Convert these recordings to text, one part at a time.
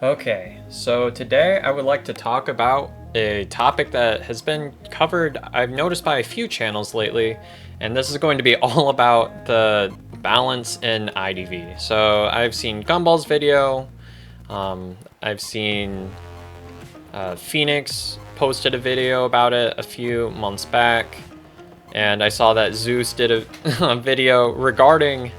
Okay, so today I would like to talk about a topic that has been covered, I've noticed, by a few channels lately, and this is going to be all about the balance in IDV. So I've seen Gumball's video, I've seen Phoenix posted a video about it a few months back, and I saw that Zeus did a video regarding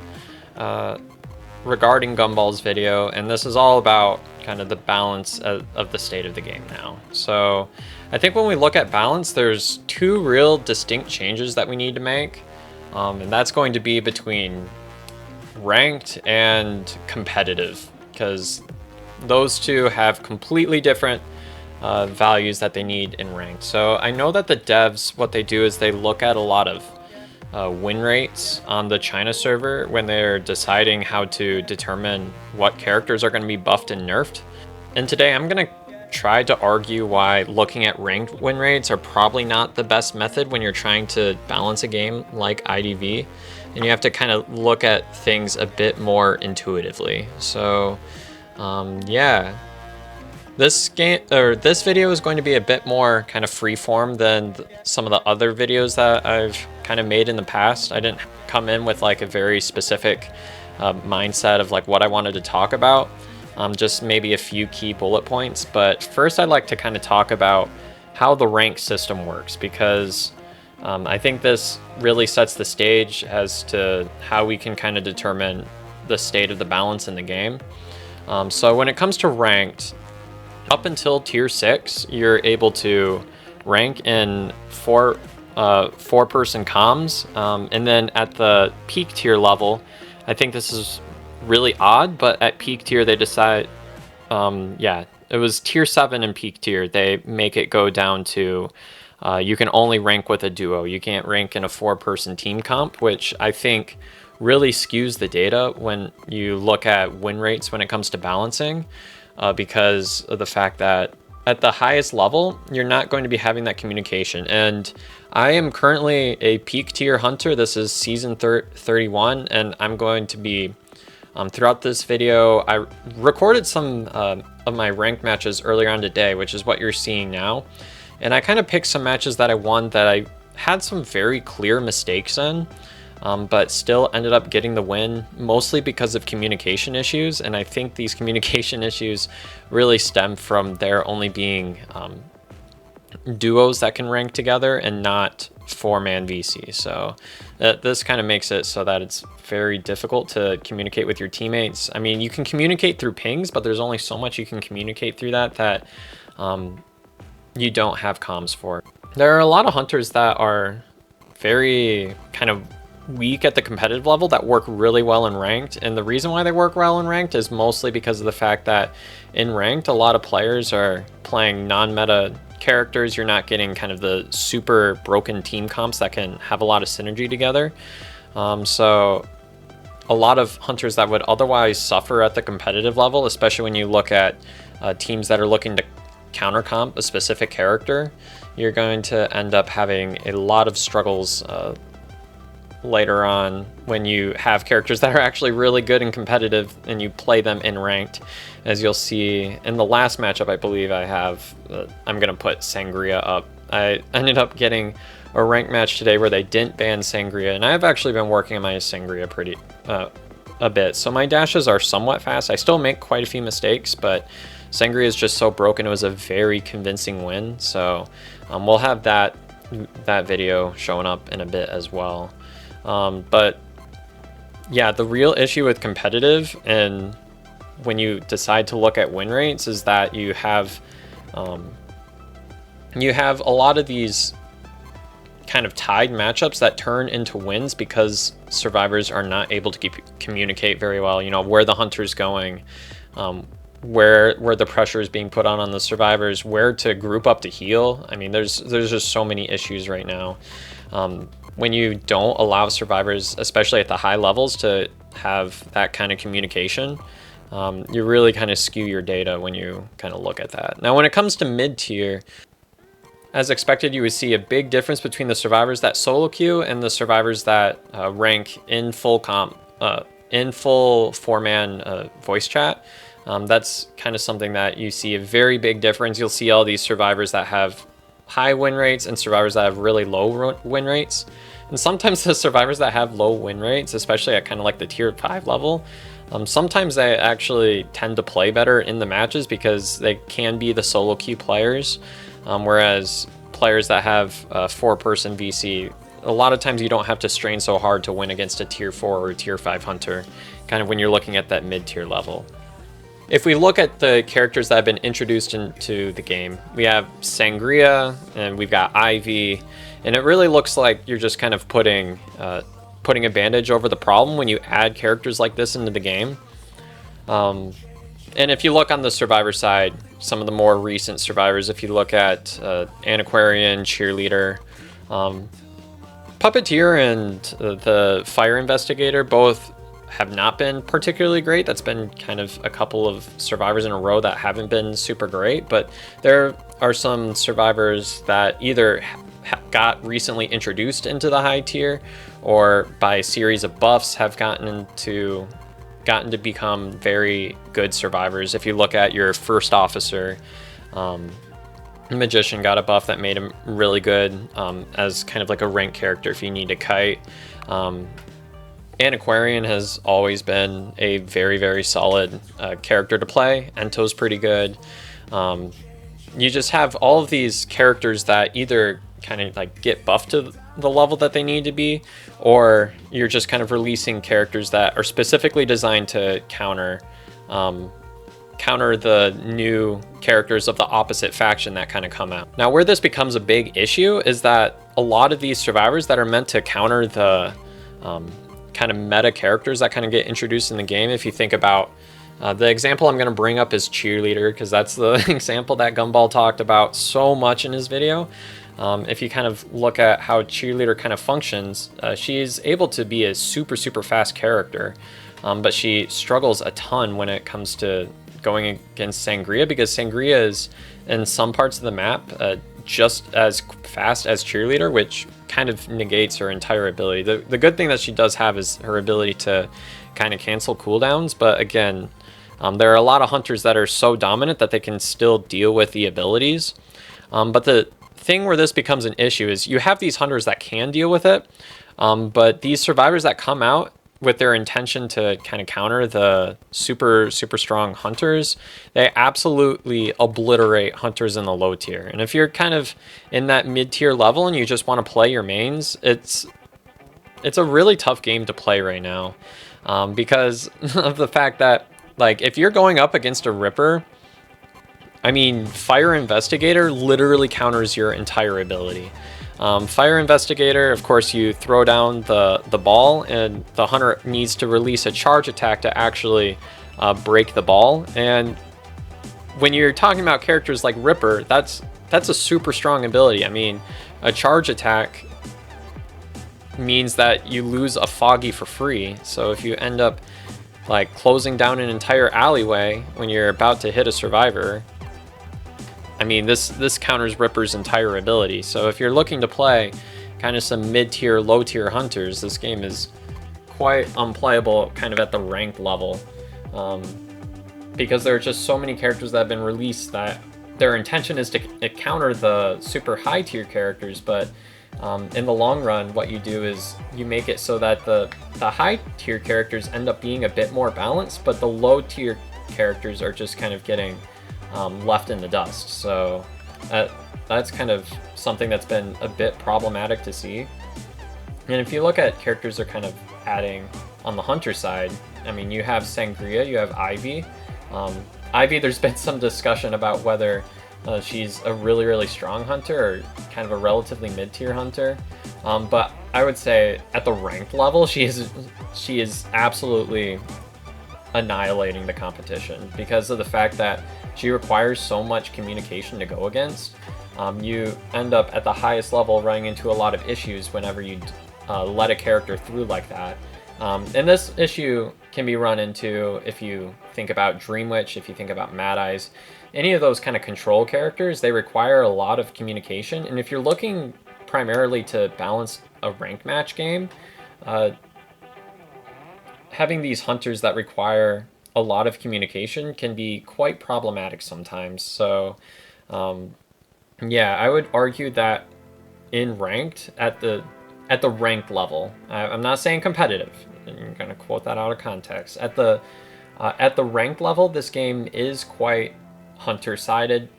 Gumball's video, and this is all about kind of the balance of the state of the game now. So I think when we look at balance, there's two real distinct changes that we need to make, and that's going to be between ranked and competitive, because those two have completely different values that they need in ranked. So I know that the devs, what they do is they look at a lot of win rates on the China server when they're deciding how to determine what characters are going to be buffed and nerfed. And today I'm going to try to argue why looking at ranked win rates are probably not the best method when you're trying to balance a game like IDV, and you have to kind of look at things a bit more intuitively. So yeah, this video is going to be a bit more kind of freeform than some of the other videos that I've kind of made in the past. I didn't come in with like a very specific mindset of like what I wanted to talk about, just maybe a few key bullet points. But first I'd like to kind of talk about how the rank system works, because I think this really sets the stage as to how we can kind of determine the state of the balance in the game. So when it comes to ranked, up until tier 6, you're able to rank in four-person comms, and then at the peak tier level, I think this is really odd, but at peak tier they decide, yeah, it was tier 7 and peak tier, they make it go down to you can only rank with a duo. You can't rank in a 4-person team comp, which I think really skews the data when you look at win rates when it comes to balancing. Because of the fact that at the highest level, you're not going to be having that communication. And I am currently a peak tier hunter. This is season 31, and I'm going to be, throughout this video, I recorded some of my ranked matches earlier on today, which is what you're seeing now. And I kind of picked some matches that I won that I had some very clear mistakes in, but still ended up getting the win, mostly because of communication issues. And I think these communication issues really stem from there only being duos that can rank together and not 4-man VC. So this kind of makes it so that it's very difficult to communicate with your teammates. I mean, you can communicate through pings, but there's only so much you can communicate through that you don't have comms for. There are a lot of hunters that are very kind of weak at the competitive level that work really well in ranked, and the reason why they work well in ranked is mostly because of the fact that in ranked a lot of players are playing non-meta characters. You're not getting kind of the super broken team comps that can have a lot of synergy together, so a lot of hunters that would otherwise suffer at the competitive level, especially when you look at teams that are looking to counter comp a specific character, you're going to end up having a lot of struggles later on when you have characters that are actually really good and competitive and you play them in ranked. As you'll see in the last matchup, I believe I have, I'm going to put Sangria up. I ended up getting a ranked match today where they didn't ban Sangria, and I've actually been working on my Sangria pretty a bit. So my dashes are somewhat fast. I still make quite a few mistakes, but Sangria is just so broken. It was a very convincing win. So we'll have that video showing up in a bit as well. But yeah, the real issue with competitive and when you decide to look at win rates is that you have a lot of these kind of tied matchups that turn into wins because survivors are not able to communicate very well, you know, where the hunter's going, where the pressure is being put on the survivors, where to group up to heal. I mean, there's just so many issues right now. When you don't allow survivors, especially at the high levels, to have that kind of communication, you really kind of skew your data when you kind of look at that. Now, when it comes to mid-tier, as expected, you would see a big difference between the survivors that solo queue and the survivors that rank in full 4-man voice chat. That's kind of something that you see a very big difference. You'll see all these survivors that have high win rates and survivors that have really low win rates. And sometimes the survivors that have low win rates, especially at kind of like the tier 5 level, sometimes they actually tend to play better in the matches because they can be the solo queue players. Whereas players that have 4-person VC, a lot of times you don't have to strain so hard to win against a tier 4 or tier 5 hunter, kind of when you're looking at that mid-tier level. If we look at the characters that have been introduced into the game, we have Sangria and we've got Ivy, and it really looks like you're just kind of putting a bandage over the problem when you add characters like this into the game. And if you look on the survivor side, some of the more recent survivors, if you look at Antiquarian, Cheerleader, Puppeteer, and the Fire Investigator, both have not been particularly great. That's been kind of a couple of survivors in a row that haven't been super great, but there are some survivors that either got recently introduced into the high tier or by a series of buffs have gotten to become very good survivors. If you look at your first officer, Magician got a buff that made him really good as kind of like a rank character if you need to kite. Antiquarian has always been a very, very solid character to play. Ento's pretty good. You just have all of these characters that either kind of like get buffed to the level that they need to be, or you're just kind of releasing characters that are specifically designed to counter the new characters of the opposite faction that kind of come out. Now, where this becomes a big issue is that a lot of these survivors that are meant to counter the kind of meta characters that kind of get introduced in the game. If you think about the example I'm going to bring up is Cheerleader, because that's the example that Gumball talked about so much in his video. If you kind of look at how Cheerleader kind of functions, she is able to be a super, super fast character, but she struggles a ton when it comes to going against Sangria, because Sangria is, in some parts of the map, just as fast as Cheerleader, which kind of negates her entire ability. The good thing that she does have is her ability to kind of cancel cooldowns, but again, there are a lot of hunters that are so dominant that they can still deal with the abilities. But the thing where this becomes an issue is you have these hunters that can deal with it, but these survivors that come out with their intention to kind of counter the super, super strong hunters, they absolutely obliterate hunters in the low tier. And if you're kind of in that mid-tier level and you just want to play your mains, it's a really tough game to play right now, because of the fact that, like, if you're going up against a Ripper, I mean, Fire Investigator literally counters your entire ability. Fire Investigator, of course, you throw down the ball, and the hunter needs to release a charge attack to actually break the ball. And when you're talking about characters like Ripper, that's a super strong ability. I mean, a charge attack means that you lose a foggy for free. So if you end up like closing down an entire alleyway when you're about to hit a survivor, I mean, this counters Ripper's entire ability. So if you're looking to play kind of some mid-tier, low-tier hunters, this game is quite unplayable kind of at the ranked level, because there are just so many characters that have been released that their intention is to counter the super high-tier characters, but in the long run, what you do is you make it so that the high-tier characters end up being a bit more balanced, but the low-tier characters are just kind of getting left in the dust. So that's kind of something that's been a bit problematic to see. And if you look at characters they're kind of adding on the hunter side, I mean, you have Sangria, you have Ivy. Ivy, there's been some discussion about whether she's a really, really strong hunter or kind of a relatively mid-tier hunter. But I would say at the ranked level, she is absolutely annihilating the competition because of the fact that she requires so much communication to go against. You end up at the highest level running into a lot of issues whenever you let a character through like that. And this issue can be run into if you think about Dream Witch, if you think about Mad Eyes, any of those kind of control characters, they require a lot of communication. And if you're looking primarily to balance a ranked match game, having these hunters that require a lot of communication can be quite problematic sometimes. So yeah, I would argue that in ranked at the ranked level, I'm not saying competitive. I'm gonna quote that out of context. At the ranked level, this game is quite hunter sided.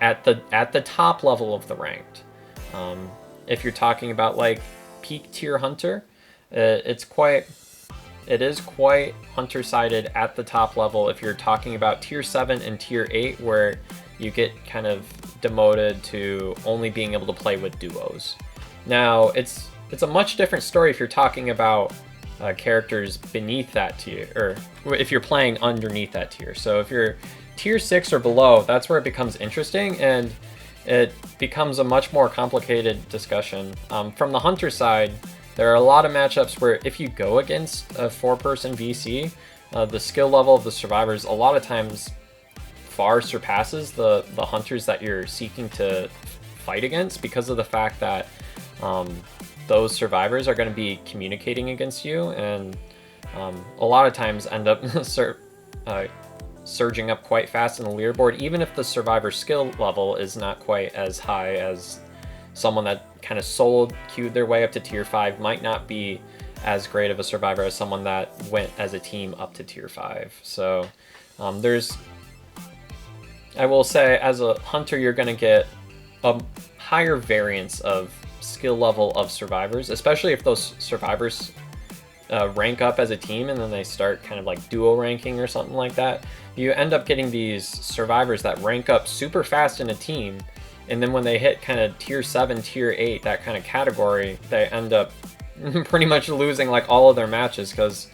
At the top level of the ranked, if you're talking about like peak tier hunter, it is quite hunter sided at the top level. If you're talking about tier 7 and tier 8, where you get kind of demoted to only being able to play with duos. Now it's a much different story if you're talking about characters beneath that tier, or if you're playing underneath that tier. So if you're tier 6 or below, that's where it becomes interesting, and it becomes a much more complicated discussion. From the hunter side, there are a lot of matchups where if you go against a 4-person VC, the skill level of the survivors a lot of times far surpasses the hunters that you're seeking to fight against, because of the fact that those survivors are going to be communicating against you, and a lot of times end up surging up quite fast in the leaderboard, even if the survivor skill level is not quite as high as someone that kind of solo queued their way up to tier 5. Might not be as great of a survivor as someone that went as a team up to tier 5. So I will say, as a hunter, you're going to get a higher variance of skill level of survivors, especially if those survivors rank up as a team and then they start kind of like duo ranking or something like that. You end up getting these survivors that rank up super fast in a team, and then when they hit kind of tier 7, tier 8, that kind of category, they end up pretty much losing like all of their matches, because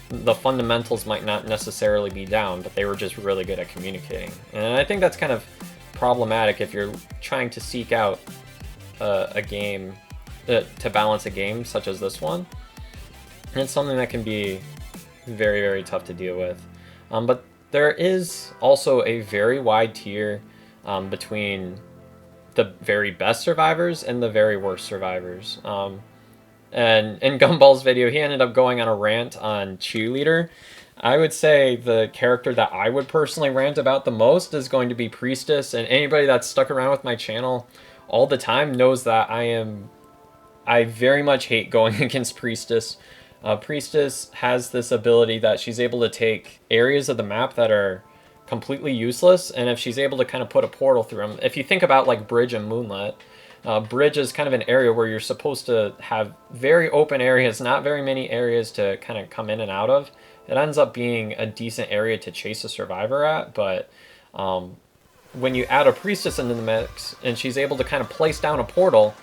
the fundamentals might not necessarily be down, but they were just really good at communicating. And I think that's kind of problematic if you're trying to seek out a game to balance a game such as this one. And it's something that can be very, very tough to deal with. But there is also a very wide tier between the very best survivors and the very worst survivors. And in Gumball's video, he ended up going on a rant on Cheerleader. I would say the character that I would personally rant about the most is going to be Priestess, and anybody that's stuck around with my channel all the time knows that I very much hate going against Priestess. Priestess has this ability that she's able to take areas of the map that are completely useless, and if she's able to kind of put a portal through them, if you think about like Bridge and Moonlit, Bridge is kind of an area where you're supposed to have very open areas, not very many areas to kind of come in and out of. It ends up being a decent area to chase a survivor at, but when you add a Priestess into the mix and she's able to kind of place down a portal,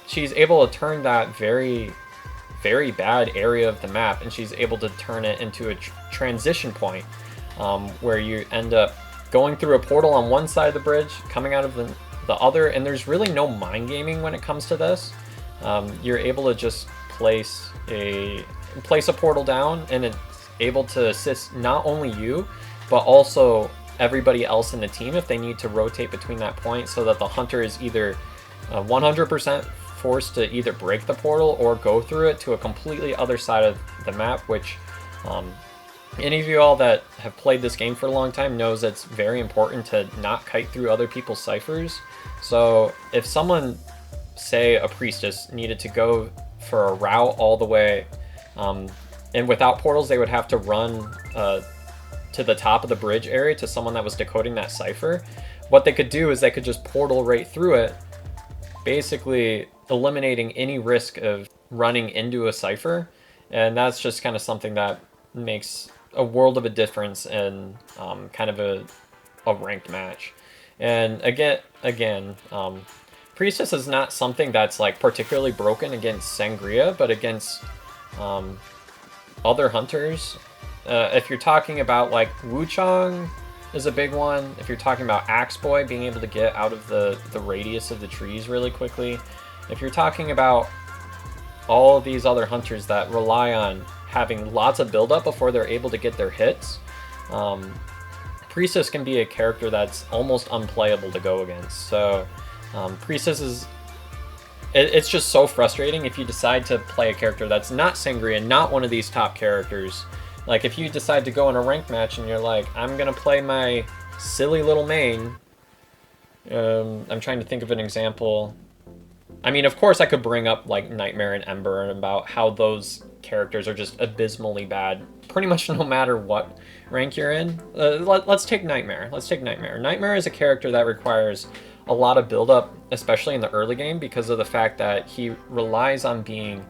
she's able to turn that very, very bad area of the map, and she's able to turn it into a transition point where you end up going through a portal on one side of the bridge, coming out of the other, and there's really no mind gaming when it comes to this. You're able to just place a portal down, and it's able to assist not only you, but also everybody else in the team if they need to rotate between that point, so that the hunter is either 100% forced to either break the portal or go through it to a completely other side of the map, which any of you all that have played this game for a long time knows it's very important to not kite through other people's ciphers. So if someone, say a Priestess, needed to go for a route all the way, and without portals they would have to run to the top of the bridge area to someone that was decoding that cipher, what they could do is they could just portal right through it, basically eliminating any risk of running into a cipher. And that's just kind of something that makes a world of a difference in kind of a ranked match. And again, Priestess is not something that's like particularly broken against Sangria, but against other hunters. If you're talking about like Wuchang is a big one. If you're talking about Axe Boy being able to get out of the radius of the trees really quickly. If you're talking about all of these other hunters that rely on having lots of buildup before they're able to get their hits, Priestess can be a character that's almost unplayable to go against. So Priestess is... It's just so frustrating if you decide to play a character that's not Sangria, not one of these top characters, Like, if you decide to go in a ranked match and you're like, I'm gonna play my silly little main. I'm trying to think of an example. I mean, of course, I could bring up like Nightmare and Ember and about how those characters are just abysmally bad, pretty much no matter what rank you're in. Let's take Nightmare. Let's take Nightmare. Nightmare is a character that requires a lot of build-up, especially in the early game, because of the fact that he relies on being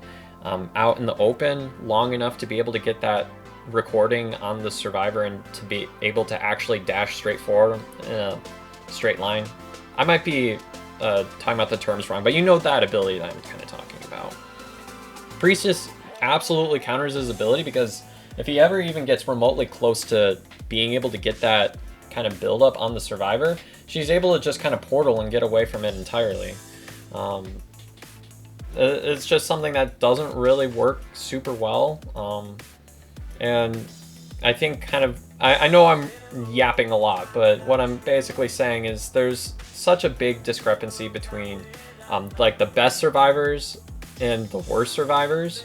out in the open long enough to be able to get that recording on the survivor and to be able to actually dash straight forward in a straight line. I might be talking about the terms wrong, but you know that ability that I'm kind of talking about. Priestess absolutely counters his ability, because if he ever even gets remotely close to being able to get that kind of build up on the survivor, she's able to just kind of portal and get away from it entirely. It's just something that doesn't really work super well. And I think kind of, I know I'm yapping a lot, but what I'm basically saying is there's such a big discrepancy between like the best survivors and the worst survivors.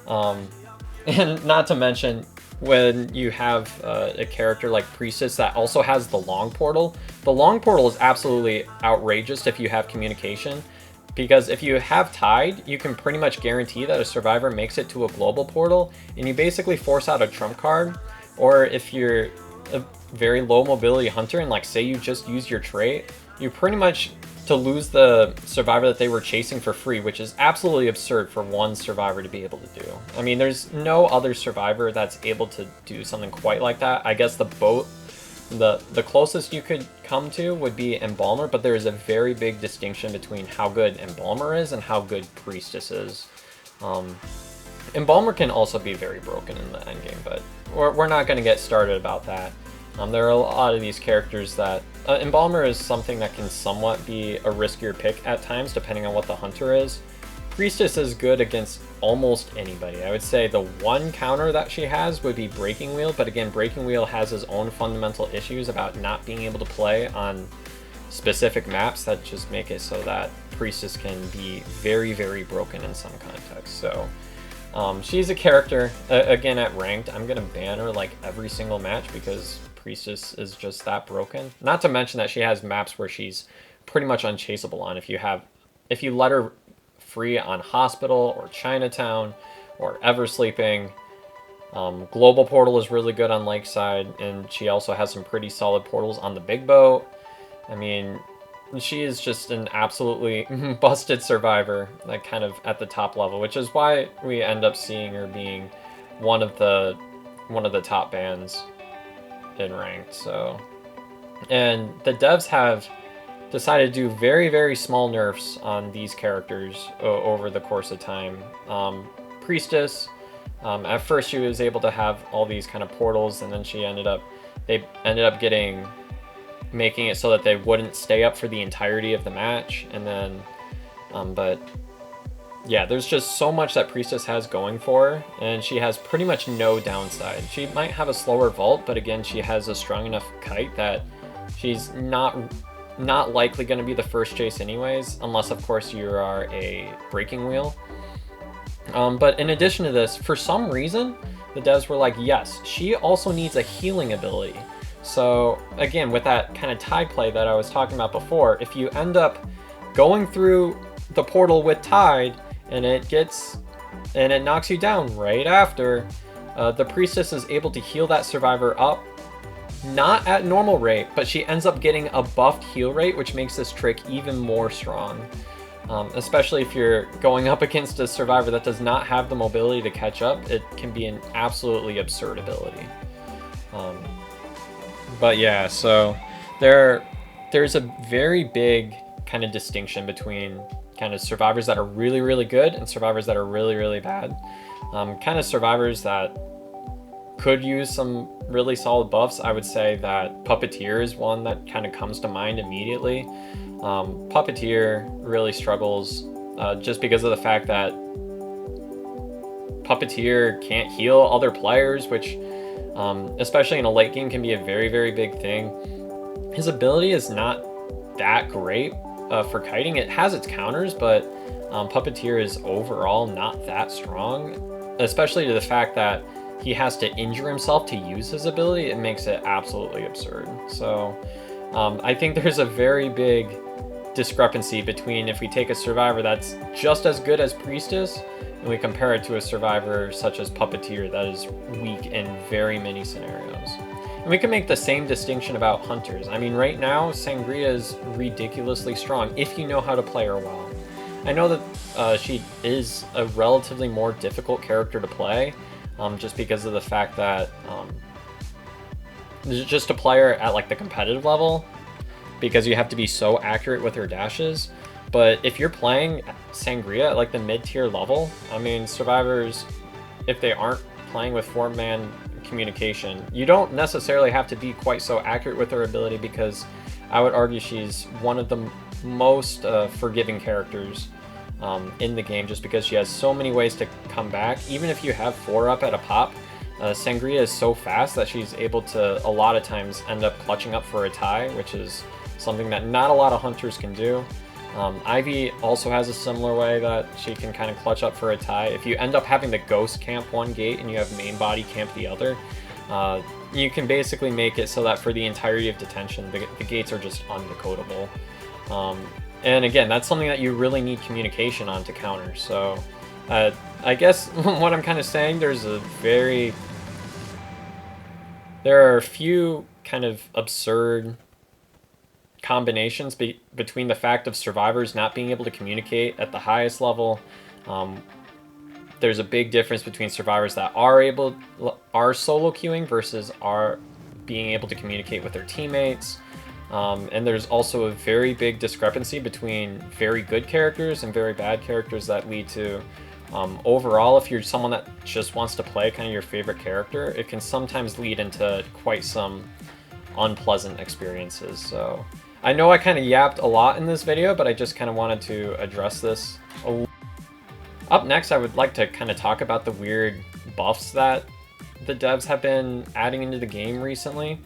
And not to mention when you have a character like Priestess that also has the long portal. The long portal is absolutely outrageous if you have communication, because if you have Tide, you can pretty much guarantee that a survivor makes it to a global portal, and you basically force out a trump card. Or if you're a very low mobility hunter and like say you just use your trait, you pretty much to lose the survivor that they were chasing for free, which is absolutely absurd for one survivor to be able to do. I mean, there's no other survivor that's able to do something quite like that. I guess the closest you could come to would be Embalmer, but there is a very big distinction between how good Embalmer is and how good Priestess is. Embalmer can also be very broken in the endgame, but we're not going to get started about that. There are a lot of these characters that... Embalmer is something that can somewhat be a riskier pick at times, depending on what the hunter is. Priestess is good against almost anybody. I would say the one counter that she has would be Breaking Wheel, but again, Breaking Wheel has his own fundamental issues about not being able to play on specific maps that just make it so that Priestess can be very, very broken in some contexts. So she's a character, again, at ranked, I'm going to ban her like every single match because Priestess is just that broken. Not to mention that she has maps where she's pretty much unchaseable on. If you let her free on Hospital or Chinatown or Eversleeping, Global Portal is really good on Lakeside, and she also has some pretty solid portals on the Big Boat. I mean, she is just an absolutely busted survivor, like kind of at the top level, which is why we end up seeing her being one of the top bans in ranked. So, and the devs have decided to do very, very small nerfs on these characters over the course of time. Priestess, at first she was able to have all these kind of portals, and then they ended up making it so that they wouldn't stay up for the entirety of the match. And then, but yeah, there's just so much that Priestess has going for her, and she has pretty much no downside. She might have a slower vault, but again, she has a strong enough kite that she's not likely going to be the first chase anyways, unless of course you are a Breaking Wheel. But in addition to this, for some reason, the devs were like, yes, she also needs a healing ability. So again, with that kind of Tide play that I was talking about before, if you end up going through the portal with Tide and it knocks you down right after, the Priestess is able to heal that survivor up, not at normal rate, but she ends up getting a buffed heal rate, which makes this trick even more strong. Especially if you're going up against a survivor that does not have the mobility to catch up, it can be an absolutely absurd ability. But yeah, so there's a very big kind of distinction between kind of survivors that are really, really good and survivors that are really, really bad. Kind of survivors that could use some really solid buffs. I would say that Puppeteer is one that kind of comes to mind immediately. Puppeteer really struggles just because of the fact that Puppeteer can't heal other players, which especially in a late game can be a very, very big thing. His ability is not that great for kiting. It has its counters, but Puppeteer is overall not that strong, especially to the fact that he has to injure himself to use his ability, it makes it absolutely absurd. So I think there's a very big discrepancy between if we take a survivor that's just as good as Priestess and we compare it to a survivor such as Puppeteer that is weak in very many scenarios. And we can make the same distinction about hunters. I mean, right now, Sangria is ridiculously strong if you know how to play her well. I know that she is a relatively more difficult character to play, just because of the fact that just to play her at like the competitive level, because you have to be so accurate with her dashes. But if you're playing Sangria at like the mid-tier level, I mean, survivors, if they aren't playing with 4-man communication, you don't necessarily have to be quite so accurate with her ability, because I would argue she's one of the most forgiving characters in the game, just because she has so many ways to come back. Even if you have 4-up at a pop, Sangria is so fast that she's able to a lot of times end up clutching up for a tie, which is something that not a lot of hunters can do. Ivy also has a similar way that she can kind of clutch up for a tie. If you end up having the ghost camp one gate and you have main body camp the other, you can basically make it so that for the entirety of detention, the gates are just undecodable. And again, that's something that you really need communication on to counter. So I guess what I'm kind of saying, there are a few kind of absurd combinations between the fact of survivors not being able to communicate at the highest level. There's a big difference between survivors that are solo queuing versus are being able to communicate with their teammates. And there's also a very big discrepancy between very good characters and very bad characters that lead to overall, if you're someone that just wants to play kind of your favorite character, it can sometimes lead into quite some unpleasant experiences. So I know I kind of yapped a lot in this video, but I just kind of wanted to address this. Up next, I would like to kind of talk about the weird buffs that the devs have been adding into the game recently.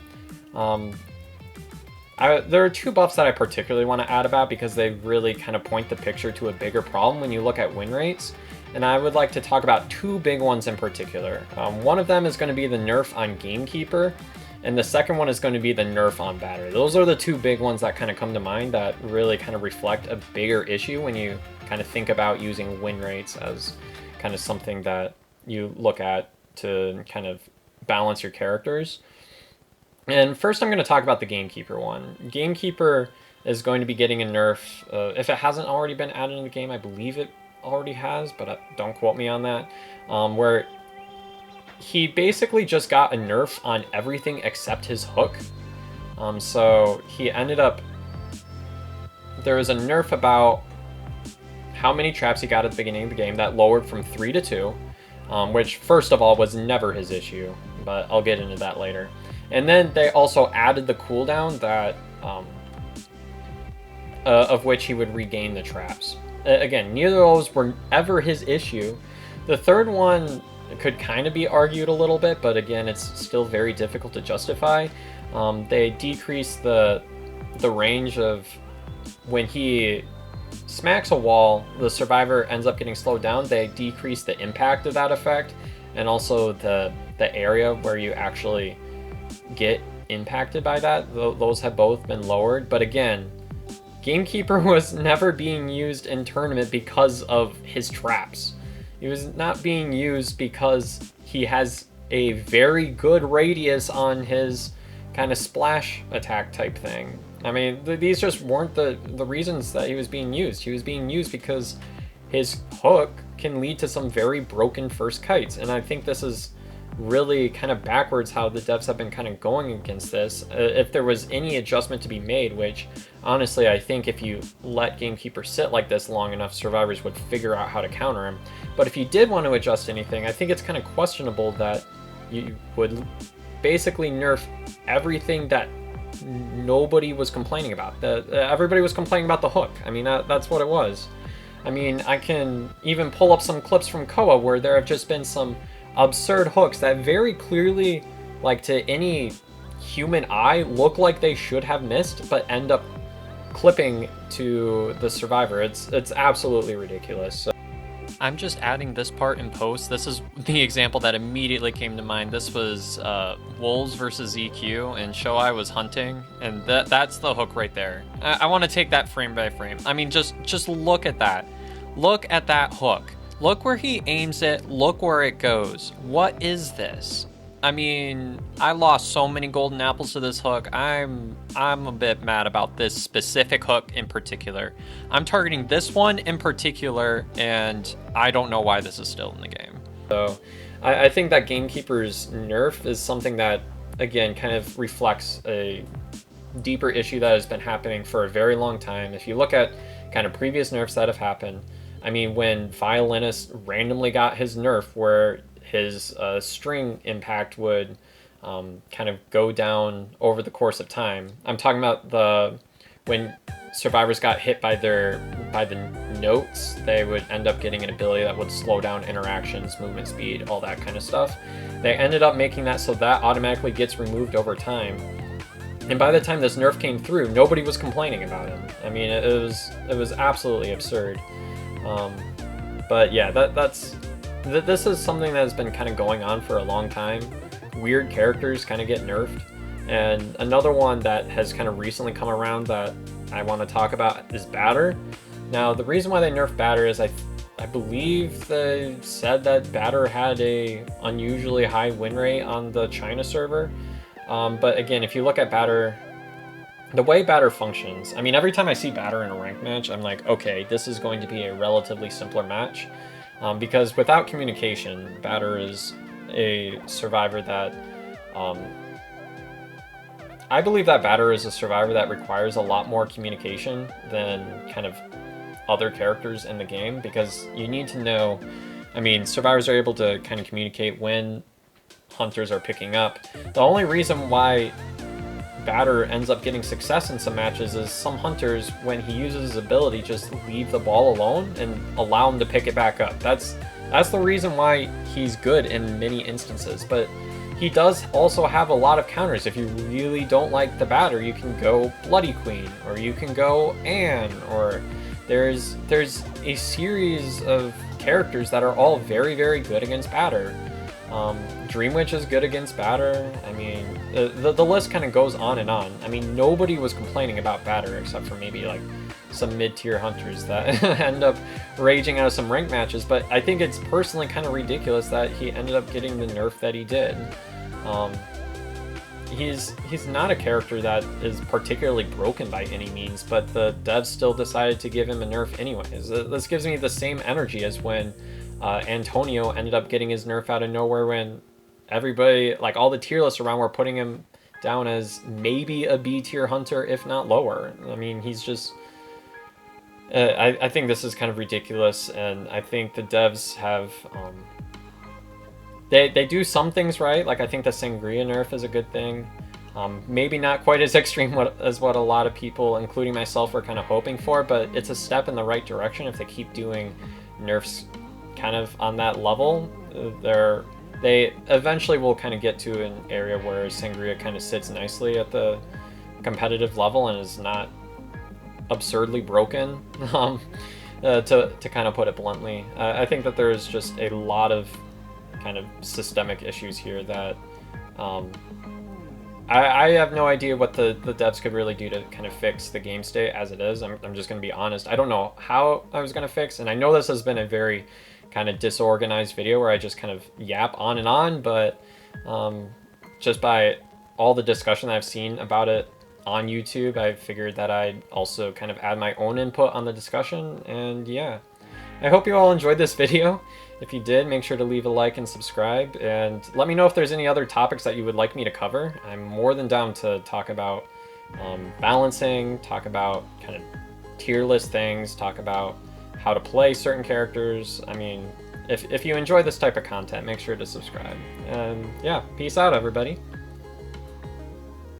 There are 2 buffs that I particularly want to add about because they really kind of point the picture to a bigger problem when you look at win rates. And I would like to talk about 2 big ones in particular. One of them is going to be the nerf on Gamekeeper, and the second one is going to be the nerf on Battery. Those are the 2 big ones that kind of come to mind that really kind of reflect a bigger issue when you kind of think about using win rates as kind of something that you look at to kind of balance your characters. And first I'm going to talk about the Gamekeeper one. Gamekeeper is going to be getting a nerf. If it hasn't already been added in the game, I believe it already has, but don't quote me on that, where he basically just got a nerf on everything except his hook. So he ended up, there was a nerf about how many traps he got at the beginning of the game that lowered from 3 to 2, which first of all was never his issue, but I'll get into that later. And then they also added the cooldown that of which he would regain the traps. Again, neither of those were ever his issue. The third one could kind of be argued a little bit, but again, it's still very difficult to justify. They decreased the range of when he smacks a wall, the survivor ends up getting slowed down. They decrease the impact of that effect, and also the area where you actually get impacted by that. Those have both been lowered, but again, Gamekeeper was never being used in tournament because of his traps. He was not being used because he has a very good radius on his kind of splash attack type thing. I mean, these just weren't the reasons that he was being used. He was being used because his hook can lead to some very broken first kites, and I think this is really kind of backwards how the devs have been kind of going against this. If there was any adjustment to be made, which honestly I think if you let Gamekeeper sit like this long enough, survivors would figure out how to counter him. But if you did want to adjust anything, I think it's kind of questionable that you would basically nerf everything that nobody was complaining about. Everybody was complaining about the hook. I mean, that's what it was. I mean, I can even pull up some clips from Koa where there have just been some absurd hooks that very clearly, like to any human eye, look like they should have missed, but end up clipping to the survivor. It's absolutely ridiculous. So I'm just adding this part in post. This is the example that immediately came to mind. This was Wolves versus EQ, and Shoei was hunting, and that's the hook right there. I want to take that frame by frame. I mean, just look at that. Look at that hook. Look where he aims it. Look where it goes. What is this? I mean, I lost so many golden apples to this hook. I'm a bit mad about this specific hook in particular. I'm targeting this one in particular, and I don't know why this is still in the game. So I think that Gamekeeper's nerf is something that, again, kind of reflects a deeper issue that has been happening for a very long time. If you look at kind of previous nerfs that have happened, I mean, when Violinist randomly got his nerf where his string impact would kind of go down over the course of time. I'm talking about when survivors got hit by the notes, they would end up getting an ability that would slow down interactions, movement speed, all that kind of stuff. They ended up making that so that automatically gets removed over time. And by the time this nerf came through, nobody was complaining about it. I mean, it was absolutely absurd. But yeah, this is something that has been kind of going on for a long time. Weird characters kind of get nerfed. And another one that has kind of recently come around that I want to talk about is Batter. Now, the reason why they nerfed Batter is I believe they said that Batter had a unusually high win rate on the China server. But again, if you look at Batter, the way Batter functions, I mean, every time I see Batter in a ranked match, I'm like, okay, this is going to be a relatively simpler match. Because without communication, Batter is a survivor that... I believe that Batter is a survivor that requires a lot more communication than kind of other characters in the game, because you need to know... I mean, survivors are able to kind of communicate when hunters are picking up. The only reason why Batter ends up getting success in some matches is some hunters, when he uses his ability, just leave the ball alone and allow him to pick it back up. That's the reason why he's good in many instances. But he does also have a lot of counters. If you really don't like the Batter, you can go Bloody Queen, or you can go Anne, or there's a series of characters that are all very, very good against Batter. Dream Witch is good against Batter. I mean, the list kind of goes on and on. I mean, nobody was complaining about Batter except for maybe like some mid-tier hunters that end up raging out of some ranked matches. But I think it's personally kind of ridiculous that he ended up getting the nerf that he did. He's not a character that is particularly broken by any means, but the devs still decided to give him a nerf anyways. This gives me the same energy as when Antonio ended up getting his nerf out of nowhere, when everybody, like all the tier lists around, were putting him down as maybe a B tier hunter, if not lower. I mean, he's just... I think this is kind of ridiculous, and I think the devs have... They do some things right. Like, I think the Sangria nerf is a good thing. Maybe not quite as extreme as what a lot of people, including myself, were kind of hoping for, but it's a step in the right direction if they keep doing nerfs kind of on that level. They eventually will kind of get to an area where Sangria kind of sits nicely at the competitive level and is not absurdly broken, to kind of put it bluntly. I think that there's just a lot of kind of systemic issues here that I have no idea what the devs could really do to kind of fix the game state as it is. I'm just going to be honest. I don't know how I was going to fix, and I know this has been a very kind of disorganized video where I just kind of yap on and on, but just by all the discussion that I've seen about it on YouTube, I figured that I'd also kind of add my own input on the discussion. And yeah, I hope you all enjoyed this video. If you did, make sure to leave a like and subscribe, and let me know if there's any other topics that you would like me to cover. I'm more than down to talk about balancing, talk about kind of tier list things, talk about how to play certain characters. I mean, if you enjoy this type of content, make sure to subscribe. And yeah, peace out, everybody.